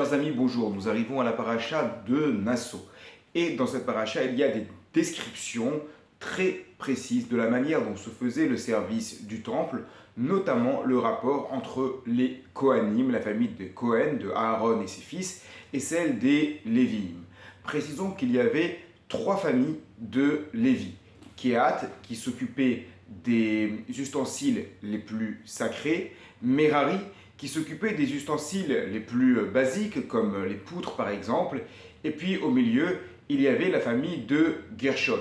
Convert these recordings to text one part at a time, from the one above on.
Chers amis, bonjour. Nous arrivons à la paracha de Nasso. Et dans cette paracha, il y a des descriptions très précises de la manière dont se faisait le service du temple, notamment le rapport entre les Kohanim, la famille de Cohen, de Aaron et ses fils, et celle des Lévi'im. Précisons qu'il y avait trois familles de Lévi. Kehat, qui s'occupait des ustensiles les plus sacrés, Merari, qui s'occupait des ustensiles les plus basiques, comme les poutres par exemple, et puis au milieu, il y avait la famille de Gershon.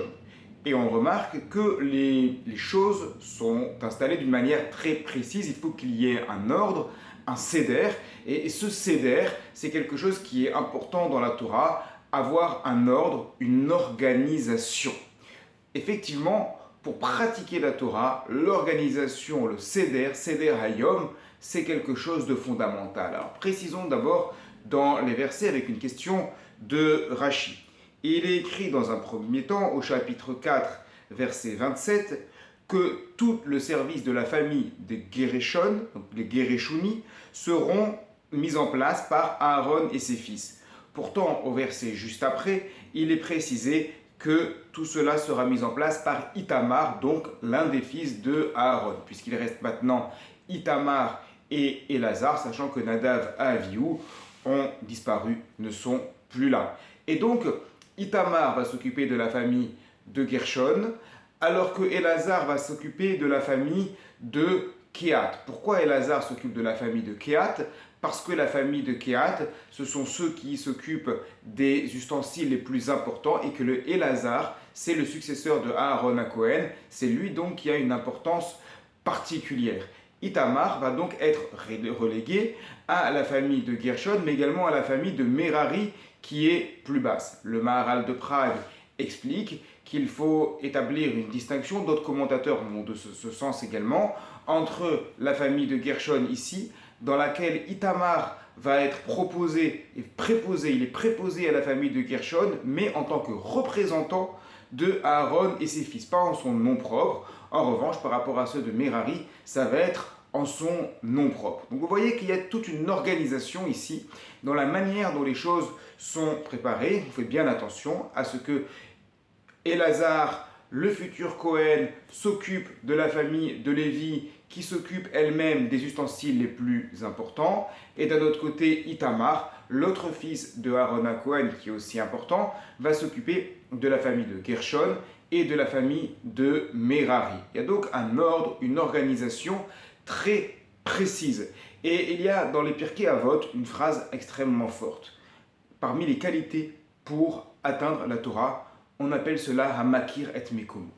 Et on remarque que les choses sont installées d'une manière très précise, il faut qu'il y ait un ordre, un seder, et ce seder, c'est quelque chose qui est important dans la Torah, avoir un ordre, une organisation. Effectivement, pour pratiquer la Torah, l'organisation, le Seder Hayom, c'est quelque chose de fondamental. Alors précisons d'abord dans les versets avec une question de Rashi. Il est écrit dans un premier temps, au chapitre 4, verset 27, que tout le service de la famille des Gereshon, donc les Gereshuni, seront mis en place par Aaron et ses fils. Pourtant, au verset juste après, il est précisé que tout cela sera mis en place par Itamar, donc l'un des fils de Aaron, puisqu'il reste maintenant Itamar et Elazar, sachant que Nadav et Avihu ont disparu, ne sont plus là. Et donc, Itamar va s'occuper de la famille de Gershon, alors que Elazar va s'occuper de la famille de Kehat. Pourquoi Elazar s'occupe de la famille de Kehat? Parce que la famille de Kehat, ce sont ceux qui s'occupent des ustensiles les plus importants et que le Elazar, c'est le successeur de Aaron à Cohen. C'est lui donc qui a une importance particulière. Itamar va donc être relégué à la famille de Gershon, mais également à la famille de Merari qui est plus basse. Le Maharal de Prague explique qu'il faut établir une distinction, d'autres commentateurs vont de ce sens également, entre la famille de Gershon ici, dans laquelle Itamar va être proposé et préposé, il est préposé à la famille de Gershon, mais en tant que représentant de Aaron et ses fils, pas en son nom propre. En revanche, par rapport à ceux de Merari, ça va être en son nom propre. Donc vous voyez qu'il y a toute une organisation ici, dans la manière dont les choses sont préparées. Vous faites bien attention à ce que Elazar, le futur Cohen, s'occupe de la famille de Lévi, qui s'occupe elle-même des ustensiles les plus importants, et d'un autre côté, Itamar, l'autre fils de Aaron à Cohen, qui est aussi important, va s'occuper de la famille de Gershon et de la famille de Merari. Il y a donc un ordre, une organisation très précise. Et il y a dans les Pirkei Avot une phrase extrêmement forte. Parmi les qualités pour atteindre la Torah, on appelle cela Hamakir et Mekomo.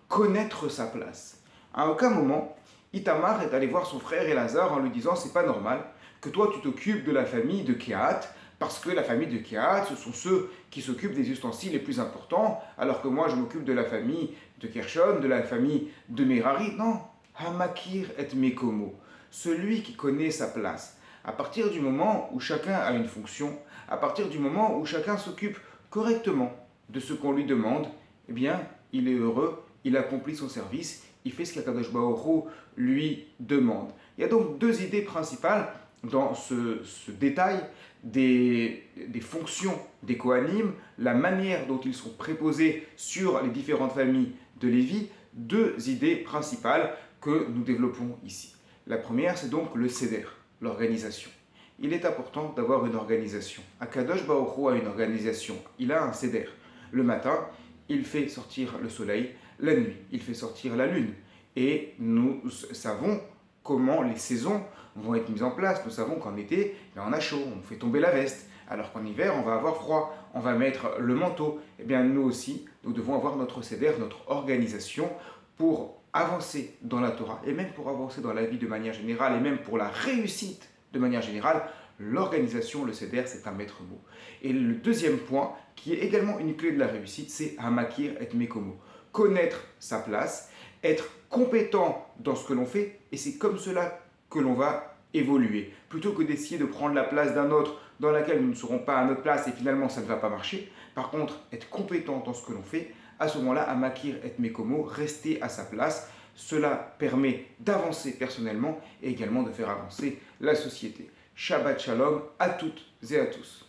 Connaître sa place. À aucun moment, Itamar est allé voir son frère Elazar en lui disant « c'est pas normal que toi tu t'occupes de la famille de Kehat, parce que la famille de Kehat, ce sont ceux qui s'occupent des ustensiles les plus importants, alors que moi je m'occupe de la famille de Gershon, de la famille de Merari. » Non, Hamakir et Mekomo, celui qui connaît sa place. À partir du moment où chacun a une fonction, à partir du moment où chacun s'occupe correctement de ce qu'on lui demande, eh bien, il est heureux, il accomplit son service, il fait ce qu'Akadosh Baruch Hu lui demande. Il y a donc deux idées principales dans ce détail des fonctions des Kohanim, la manière dont ils sont préposés sur les différentes familles de Lévi, deux idées principales que nous développons ici. La première, c'est donc le Seder, l'organisation. Il est important d'avoir une organisation. Akadosh Baruch Hu a une organisation, il a un Seder. Le matin, il fait sortir le soleil, la nuit, il fait sortir la lune. Et nous savons comment les saisons vont être mises en place. Nous savons qu'en été, on a chaud, on fait tomber la veste, alors qu'en hiver, on va avoir froid, on va mettre le manteau. Eh bien, nous aussi, nous devons avoir notre Seder, notre organisation pour avancer dans la Torah, et même pour avancer dans la vie de manière générale, et même pour la réussite de manière générale. L'organisation, le Seder, c'est un maître mot. Et le deuxième point, qui est également une clé de la réussite, c'est Hamakir et Mekomo. Connaître sa place, être compétent dans ce que l'on fait, et c'est comme cela que l'on va évoluer. Plutôt que d'essayer de prendre la place d'un autre dans laquelle nous ne serons pas à notre place et finalement ça ne va pas marcher. Par contre, être compétent dans ce que l'on fait, à ce moment-là, Hamakir et Mekomo, rester à sa place. Cela permet d'avancer personnellement et également de faire avancer la société. Shabbat Shalom à toutes et à tous.